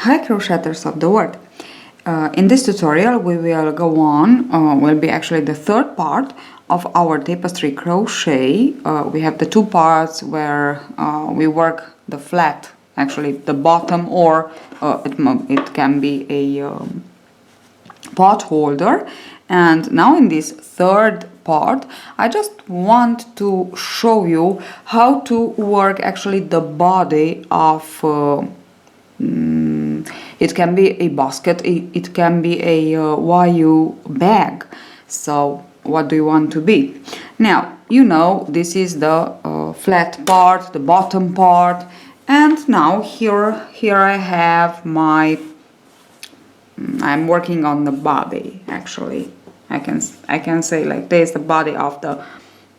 Hi crocheters of the world! In this tutorial we will go on, will be actually the third part of our tapestry crochet. We have the two parts where we work the flat, actually the bottom, or it can be a pot holder. And now in this third part I just want to show you how to work actually the body of it can be a basket, it can be a YU bag. So what do you want to be? Now, you know, this is the flat part, the bottom part, and now here I have my, I'm working on the body actually. I can say like this, the body of the,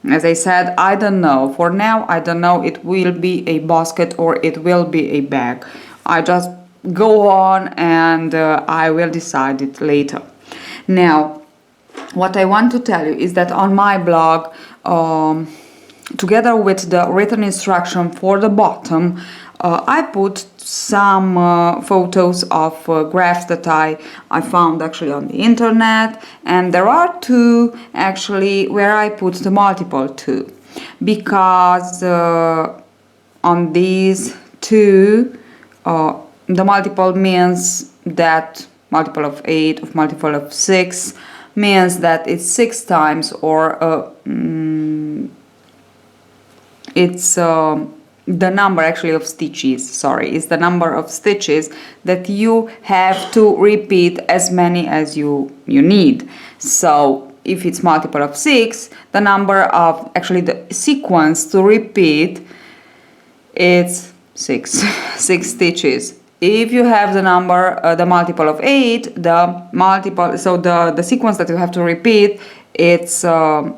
as I said, I don't know. For now, I don't know it will be a basket or it will be a bag. I just go on and I will decide it later. Now, what I want to tell you is that on my blog, together with the written instruction for the bottom, I put some photos of graphs that I found actually on the internet, and there are two actually where I put the multiple too, because on these two the multiple means that multiple of 8 of multiple of 6 means that it's 6 times, or it's the number actually of stitches, sorry, is the number of stitches that you have to repeat as many as you need. So if it's multiple of 6, the number of actually the sequence to repeat, it's 6 stitches. If you have the number, the multiple of 8, the multiple, so the sequence that you have to repeat, it's 8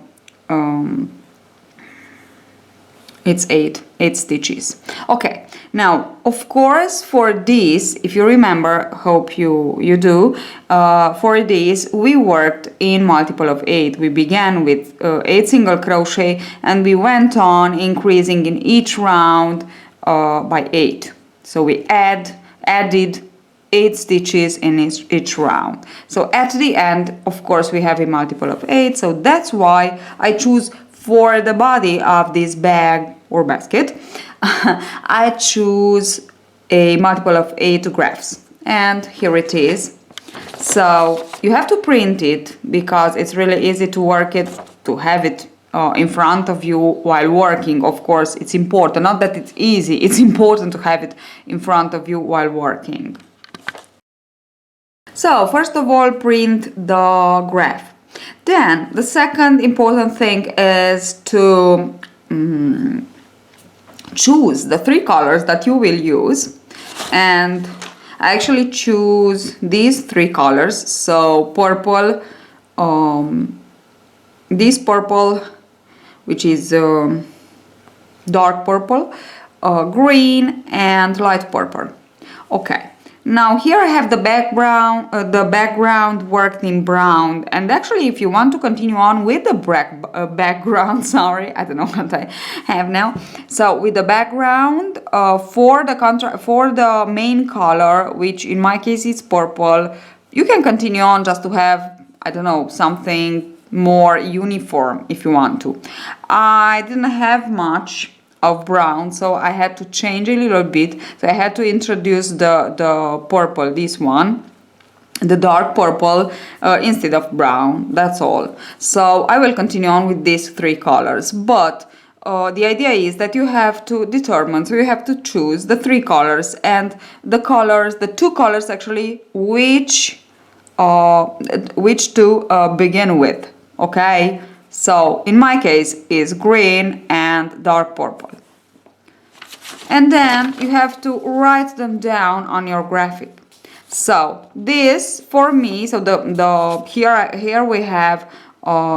stitches. Okay, now of course for this, if you remember, hope you do, for this we worked in multiple of 8. We began with 8 single crochet and we went on increasing in each round by 8. So we added 8 stitches in each round. So at the end, of course, we have a multiple of 8. So that's why I choose for the body of this bag or basket, I choose a multiple of 8 graphs. And here it is. So you have to print it because it's really easy to work it, to have it in front of you while working. Of course, it's important, not that it's easy, it's important to have it in front of you while working. So first of all, print the graph. Then the second important thing is to choose the 3 colors that you will use, and I actually choose these 3 colors. So purple, this purple, which is dark purple, green and light purple. Okay, now here I have the background worked in brown, and actually if you want to continue on with the background, sorry, I don't know what I have now. So with the background for the main color, which in my case is purple, you can continue on just to have, I don't know, something more uniform if you want to. I didn't have much of brown, so I had to change a little bit. So I had to introduce the purple, this one, the dark purple, instead of brown. That's all. So I will continue on with these 3 colors, but the idea is that you have to determine, so you have to choose the 3 colors and the 2 colors actually, which to begin with. Okay, so in my case is green and dark purple, and then you have to write them down on your graphic. So this for me, so the here we have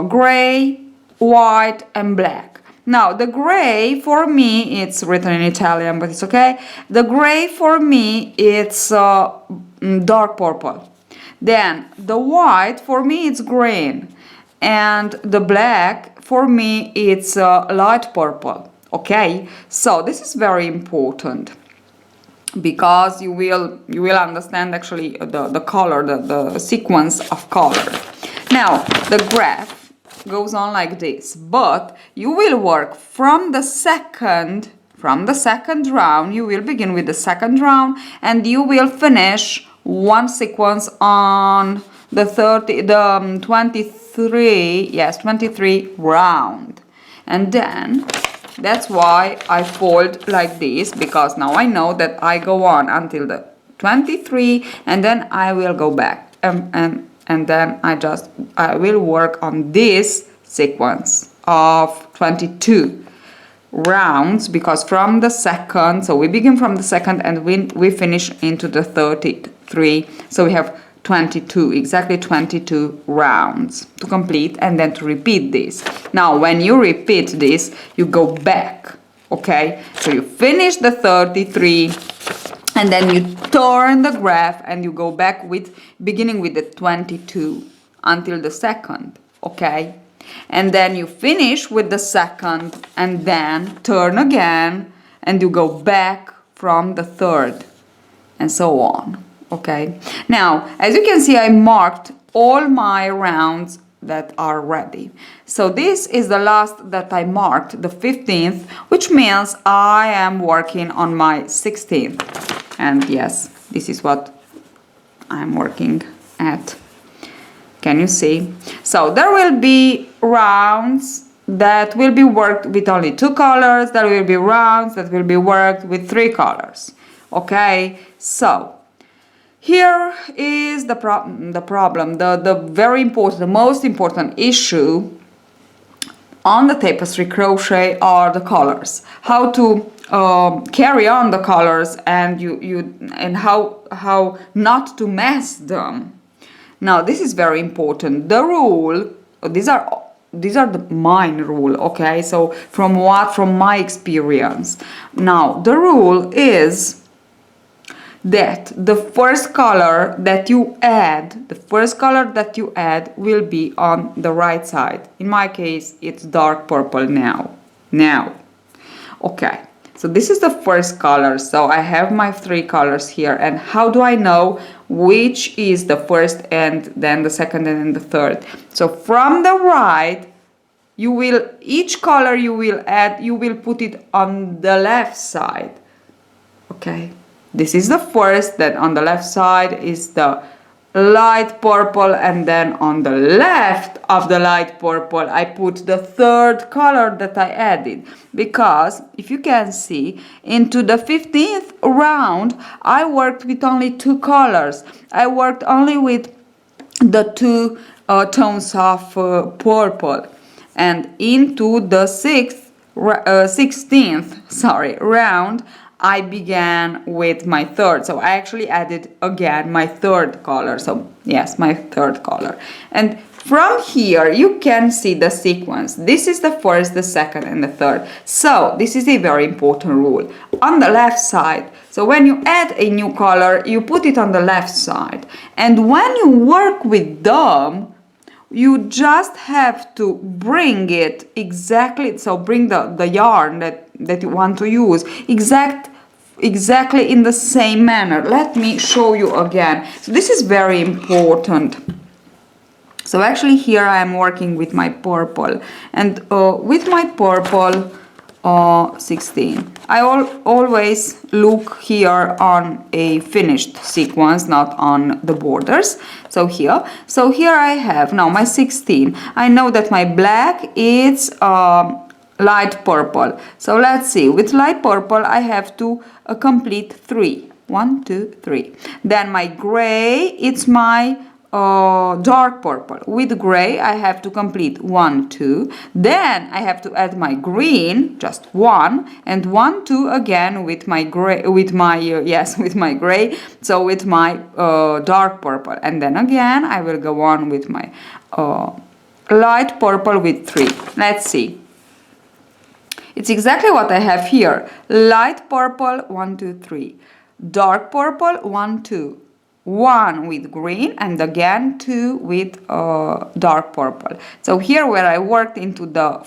gray, white and black. Now the gray for me, it's written in Italian but it's okay. The gray for me, it's dark purple. Then the white for me, it's green. And the black for me, it's light purple. Okay, so this is very important. because you will understand actually the color, the sequence of color. Now the graph goes on like this, but you will work from the second round. You will begin with the second round and you will finish one sequence on the 23 round. And then that's why I fold like this, because now I know that I go on until the 23 and then I will go back and then I will work on this sequence of 22 rounds, because from the second, so we begin from the second and we finish into the 33, so we have 22, exactly 22 rounds to complete and then to repeat this. Now when you repeat this, you go back, okay? So you finish the 33 and then you turn the graph and you go back with beginning with the 22 until the second, okay? And then you finish with the second and then turn again and you go back from the third and so on. Okay, now as you can see, I marked all my rounds that are ready. So this is the last that I marked, the 15th, which means I am working on my 16th. And yes, this is what I'm working at. Can you see? So there will be rounds that will be worked with only 2 colors. There will be rounds that will be worked with 3 colors. Okay, so here is the problem, the very important, the most important issue on the tapestry crochet are the colors. How to carry on the colors and how not to mess them. Now this is very important. The rule, these are the mine rule, okay? So from my experience. Now the rule is that the first color that you add, will be on the right side. In my case, it's dark purple now. Okay, so this is the first color. So I have my 3 colors here. And how do I know which is the first and then the second and then the third? So from the right, each color you will add, you will put it on the left side. Okay. This is the first, then on the left side is the light purple, and then on the left of the light purple I put the third color that I added, because if you can see, into the 15th round I worked with only 2 colors. I worked only with the 2 tones of purple, and into the 16th round I began with my third, so I actually added again my third color. So yes, my third color. And from here you can see the sequence. This is the first, the second and the third. So this is a very important rule. On the left side, so when you add a new color, you put it on the left side, and when you work with them, you just have to bring it exactly, so bring the yarn that you want to use exactly in the same manner. Let me show you again. So this is very important. So actually here I am working with my purple, and with my purple 16. I always look here on a finished sequence, not on the borders. So here I have now my 16. I know that my black is light purple. So let's see, with light purple I have to complete 3. 1, 2, 3. Then my gray, it's my dark purple. With gray I have to complete 1, 2. Then I have to add my green, just 1, and 1, 2 again with my gray, with my gray, so with my dark purple. And then again I will go on with my light purple with 3. Let's see. It's exactly what I have here. Light purple, 1, 2, 3. Dark purple, 1, 2. 1 with green, and again 2 with dark purple. So here where I worked into the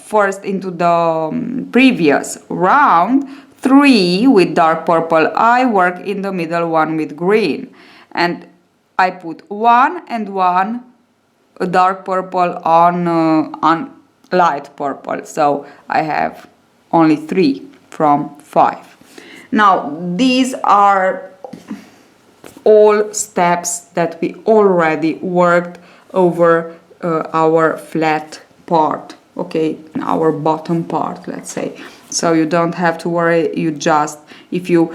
previous round, 3 with dark purple, I work in the middle one with green, and I put 1 and 1 dark purple on light purple, so I have only 3 from 5. Now these are all steps that we already worked over our flat part, okay, our bottom part, let's say. So you don't have to worry. You just, if you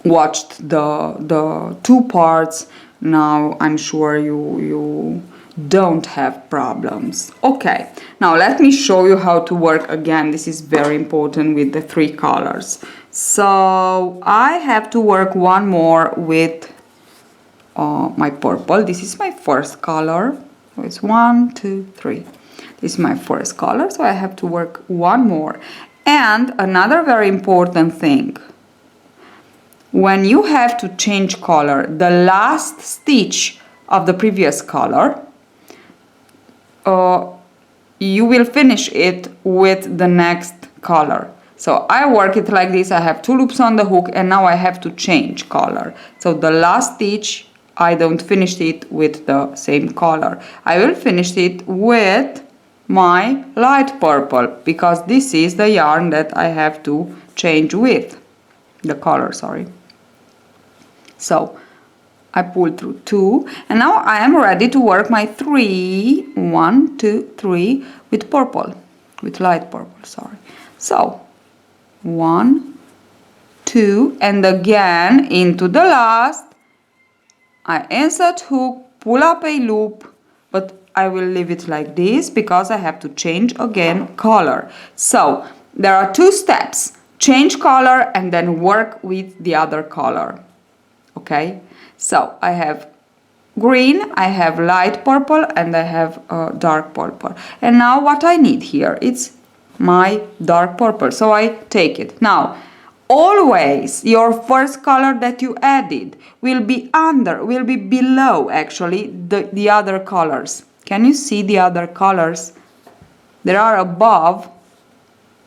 watched the 2 parts, now I'm sure you don't have problems. Okay, now let me show you how to work again. This is very important with the 3 colors. So I have to work one more with my purple. This is my first color. So it's 1, 2, 3. This is my first color, so I have to work one more. And another very important thing, when you have to change color, the last stitch of the previous color, you will finish it with the next color. So I work it like this. I have 2 loops on the hook, and now I have to change color. So the last stitch, I don't finish it with the same color. I will finish it with my light purple, because this is the yarn that I have to change with the color, sorry. So I pull through 2, and now I am ready to work my 3, 1, 2, 3 with purple, with light purple, sorry. So 1, 2, and again into the last, I insert hook, pull up a loop, but I will leave it like this because I have to change again color. So there are 2 steps, change color and then work with the other color. Okay, so I have green, I have light purple, and I have dark purple. And now what I need here, it's my dark purple, so I take it. Now always your first color that you added will be below actually the other colors. Can you see the other colors? They are above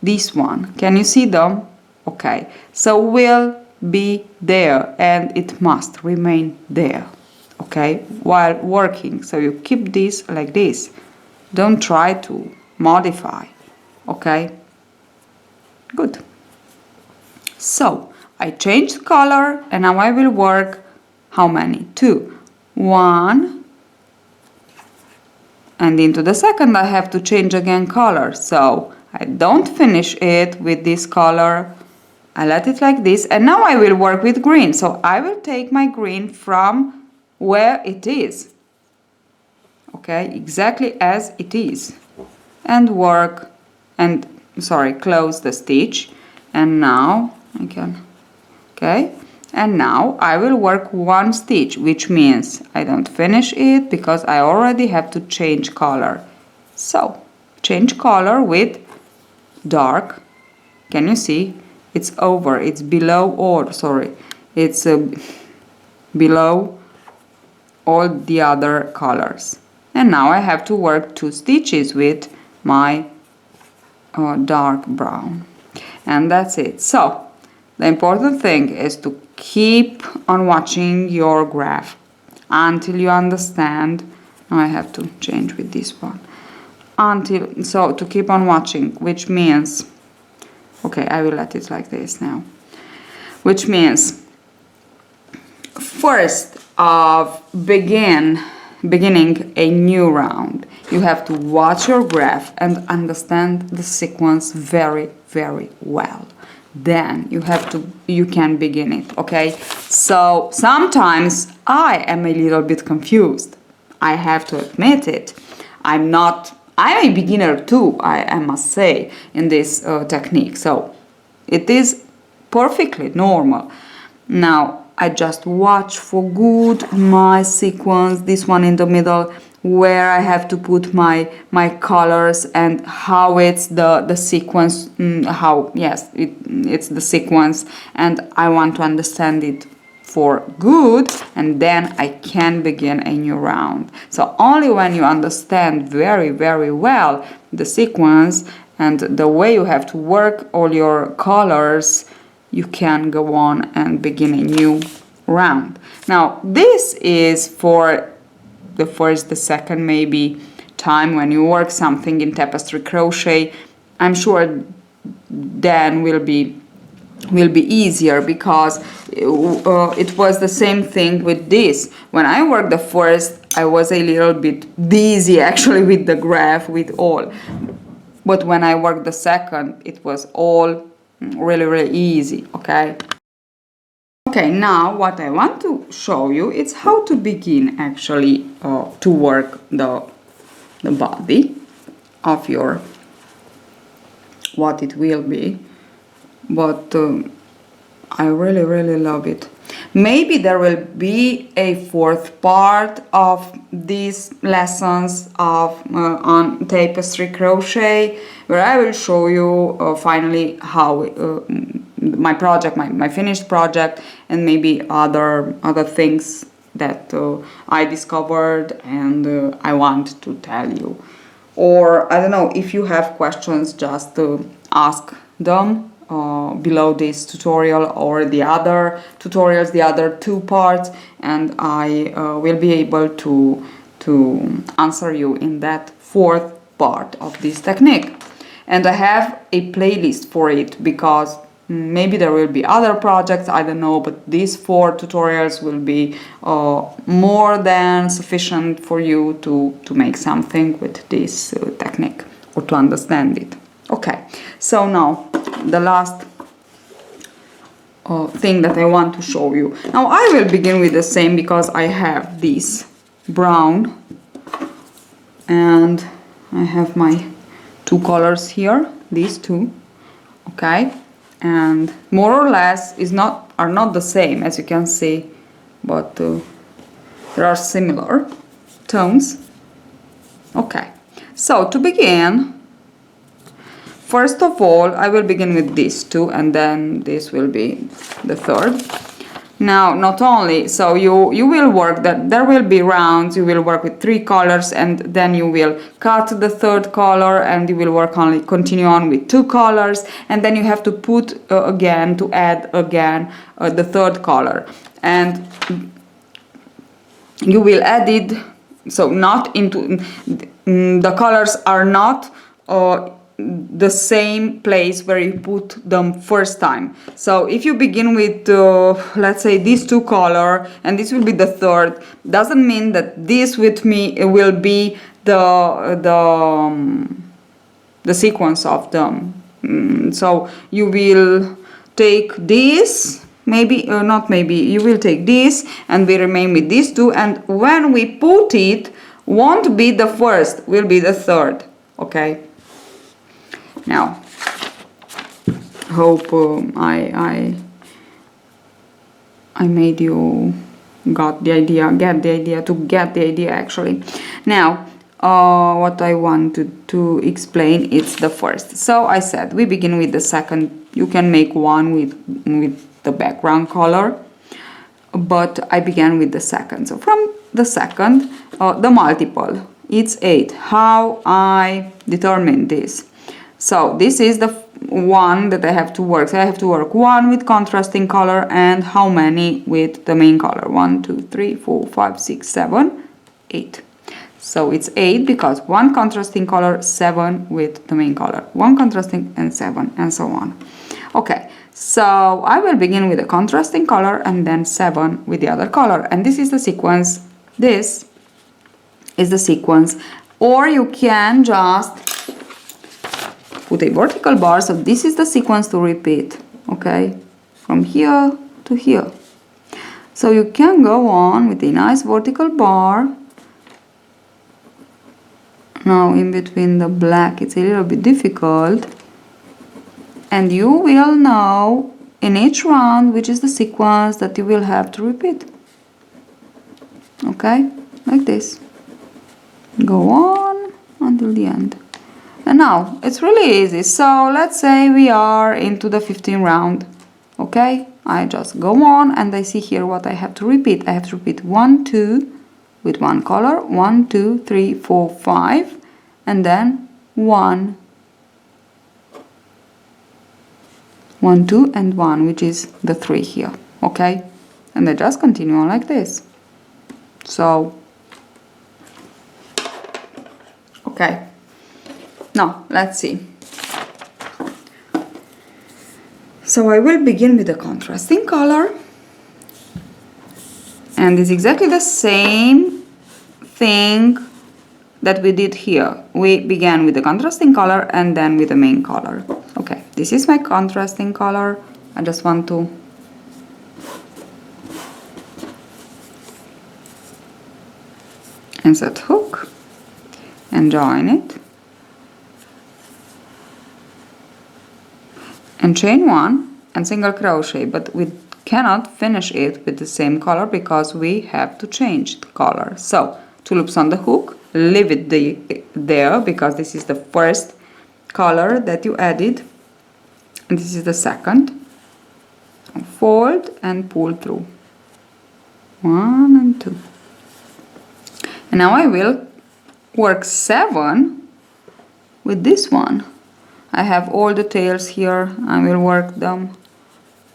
this one. Can you see them? Okay, so will be there, and it must remain there, okay, while working. So you keep this like this, don't try to modify, okay, good. So I changed color, and now I will work how many? 2, 1, and into the second I have to change again color, so I don't finish it with this color, I let it like this, and now I will work with green. So I will take my green from where it is, okay, exactly as it is, and work, and sorry, close the stitch, and now I can, okay, and now I will work 1 stitch, which means I don't finish it because I already have to change color. So change color with dark. Can you see? It's over, it's below, or sorry, it's below all the other colors. And now I have to work 2 stitches with my dark brown, and that's it. So the important thing is to keep on watching your graph until you understand. Now I have to change with this one, so to keep on watching, which means, okay, I will let it like this now, which means first of beginning a new round, you have to watch your graph and understand the sequence very, very well. Then you can begin it, okay? So sometimes I am a little bit confused. I have to admit it. I'm a beginner too, I must say, in this technique. So it is perfectly normal. Now I just watch for good my sequence, this one in the middle, where I have to put my colors and how it's the sequence, how, yes, it's the sequence, and I want to understand it for good, and then I can begin a new round. So only when you understand very, very well the sequence and the way you have to work all your colors, you can go on and begin a new round. Now this is for the first, the second maybe time when you work something in tapestry crochet. I'm sure then will be easier, because it was the same thing with this. When I worked the first, I was a little bit dizzy actually with the graph, with all. But when I worked the second, it was all really easy, okay? Okay, now what I want to show you is how to begin actually to work the body of your, what it will be. But I really love it. Maybe there will be a fourth part of these lessons of on tapestry crochet, where I will show you finally how my project, my finished project, and maybe other things that I discovered and I want to tell you. Or I don't know, if you have questions, just ask them below this tutorial or the other tutorials, the other two parts, and I will be able to answer you in that fourth part of this technique. And I have a playlist for it, because maybe there will be other projects, I don't know, but these 4 tutorials will be more than sufficient for you to make something with this technique, or to understand it. Okay, so now the last thing that I want to show you. Now I will begin with the same, because I have this brown and I have my 2 colors here, these 2, okay, and more or less are not the same, as you can see, but there are similar tones. Okay, so to begin, first of all, I will begin with these 2, and then this will be the third. Now, not only, so you will work that, there will be rounds, you will work with 3 colors, and then you will cut the third color, and you will work only, continue on with 2 colors, and then you have to put again, to add again the third color. And you will add it, so not into, the colors are not the same place where you put them first time. So if you begin with let's say these 2 color, and this will be the third, doesn't mean that this with me it will be the sequence of them. So you will take this, maybe not maybe, you will take this, and we remain with these 2, and when we put it, won't be the first, will be the third, okay? Now, hope I made you get the idea actually. Now, what I wanted to explain is the first. So I said we begin with the second. You can make one with the background color, but I began with the second. So from the second, the multiple, it's 8. How I determine this? So this is the one that I have to work. So I have to work 1 with contrasting color, and how many with the main color? 1, 2, 3, 4, 5, 6, 7, 8. So it's 8 because 1 contrasting color, 7 with the main color, 1 contrasting, and 7, and so on. Okay, so I will begin with a contrasting color and then 7 with the other color, and this is the sequence. This is the sequence, or you can just put a vertical bar, so this is the sequence to repeat, okay, from here to here. So you can go on with a nice vertical bar. Now in between the black it's a little bit difficult, and you will know in each round which is the sequence that you will have to repeat, okay, like this, go on until the end. And now it's really easy. So let's say we are into the 15th round, okay, I just go on and I see here what I have to repeat. I have to repeat 1, 2 with 1 color, 1, 2, 3, 4, 5, and then 1, 1, 2 and 1, which is the 3 here, okay? And I just continue on like this. So okay, now let's see. So I will begin with the contrasting color, and it's exactly the same thing that we did here. We began with the contrasting color and then with the main color. Okay, this is my contrasting color. I just want to insert hook and join it and chain 1 and single crochet, but we cannot finish it with the same color because we have to change the color. So 2 loops on the hook, leave it there because this is the first color that you added and this is the second. Fold and pull through 1 and 2, and now I will work 7 with this one. I have all the tails here. I will work them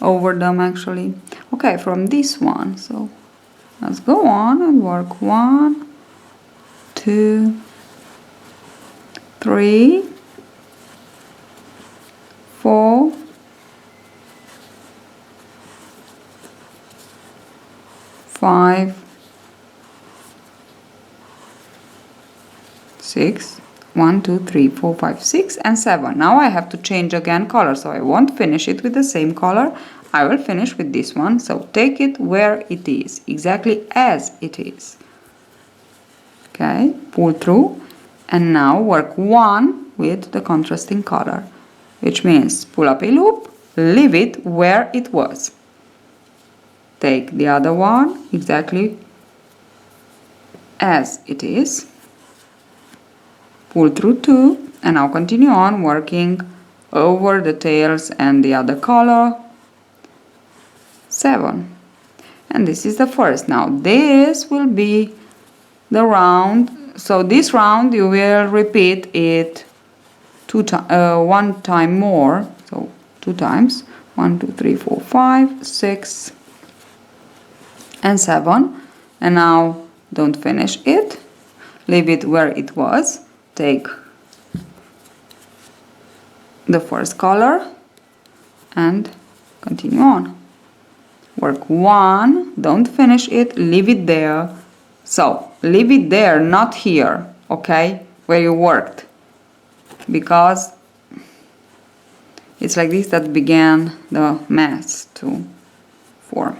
over them actually. Okay, from this one. So let's go on and work 1, 2, 3, 4, 5, 6, 1, 2, 3, 4, 5, 6 and 7. Now I have to change again color, so I won't finish it with the same color. I will finish with this one. So take it where it is, exactly as it is. Okay, pull through and now work 1 with the contrasting color, which means pull up a loop, leave it where it was. Take the other one exactly as it is. Pull through 2 and now continue on working over the tails and the other color. 7, and this is the first. Now this will be the round, so this round you will repeat it 1 time more, so 2 times. 1, 2, 3, 4, 5, 6 and 7, and now don't finish it, leave it where it was. Take the first color and continue on. Work 1, don't finish it, leave it there. So leave it there, not here, okay, where you worked, because it's like this that began the mess to form.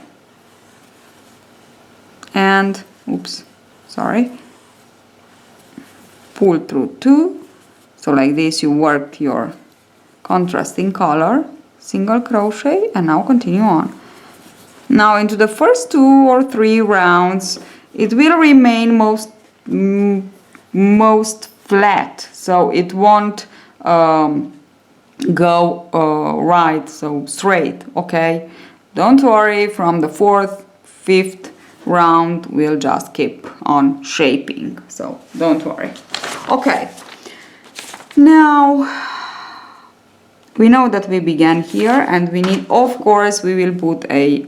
And oops, sorry, pull through 2, so like this you worked your contrasting color, single crochet, and now continue on. Now into the first 2 or 3 rounds it will remain most flat, so it won't go right, so straight, okay? Don't worry, from the 4th, 5th round we'll just keep on shaping, so don't worry. Okay, now we know that we began here, and we need, of course, we will put a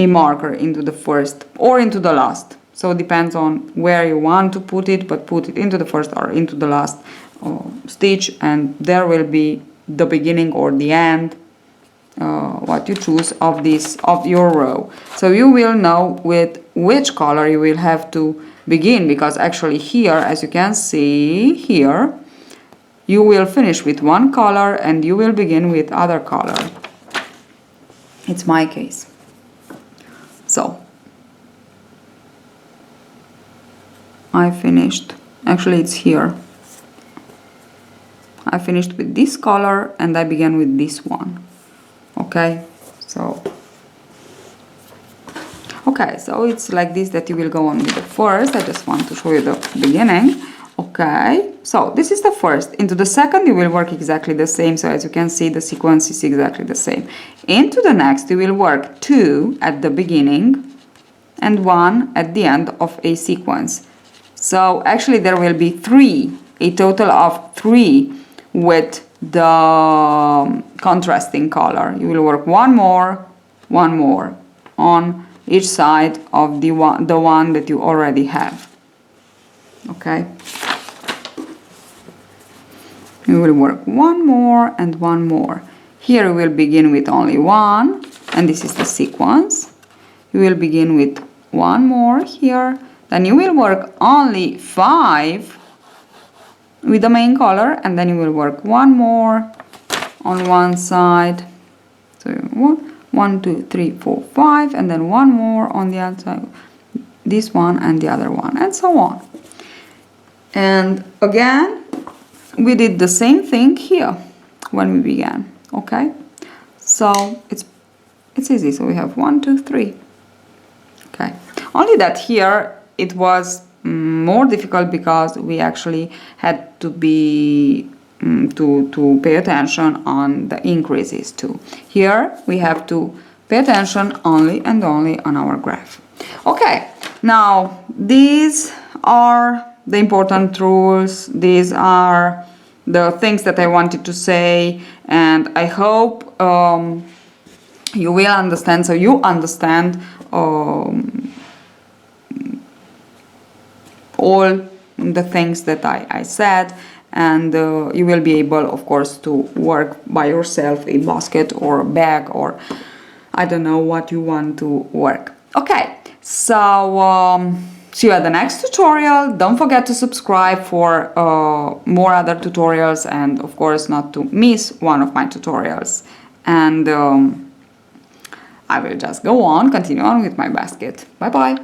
marker into the first or into the last, so it depends on where you want to put it, but put it into the first or into the last stitch, and there will be the beginning or the end, what you choose of your row. So you will know with which color you will have to begin, because actually here, as you can see here, you will finish with one color and you will begin with other color. It's my case. So I finished, actually it's here, I finished with this color and I began with this one. Okay, so it's like this that you will go on with the first. I just want to show you the beginning. Okay, so this is the first. Into the second you will work exactly the same, so as you can see the sequence is exactly the same. Into the next you will work 2 at the beginning and 1 at the end of a sequence. So actually there will be 3, a total of 3 with the contrasting color. You will work one more on each side of the one that you already have. Okay, you will work one more and one more. Here we will begin with only one, and this is the sequence. You will begin with one more here, then you will work only 5 with the main color, and then you will work one more on one side. So 1, 2, 3, 4, 5, and then one more on the other side, this one and the other one, and so on. And again, we did the same thing here when we began. Okay, so it's easy. So we have 1, 2, 3. Okay, only that here it was more difficult because we actually had to be to pay attention on the increases too. Here we have to pay attention only and only on our graph. Okay, now these are the important rules. These are the things that I wanted to say, and I hope you will understand, so you understand all the things that I said, and you will be able, of course, to work by yourself a basket or a bag, or I don't know what you want to work. Okay, so see you at the next tutorial. Don't forget to subscribe for more other tutorials, and of course not to miss one of my tutorials. And I will just continue on with my basket. Bye bye.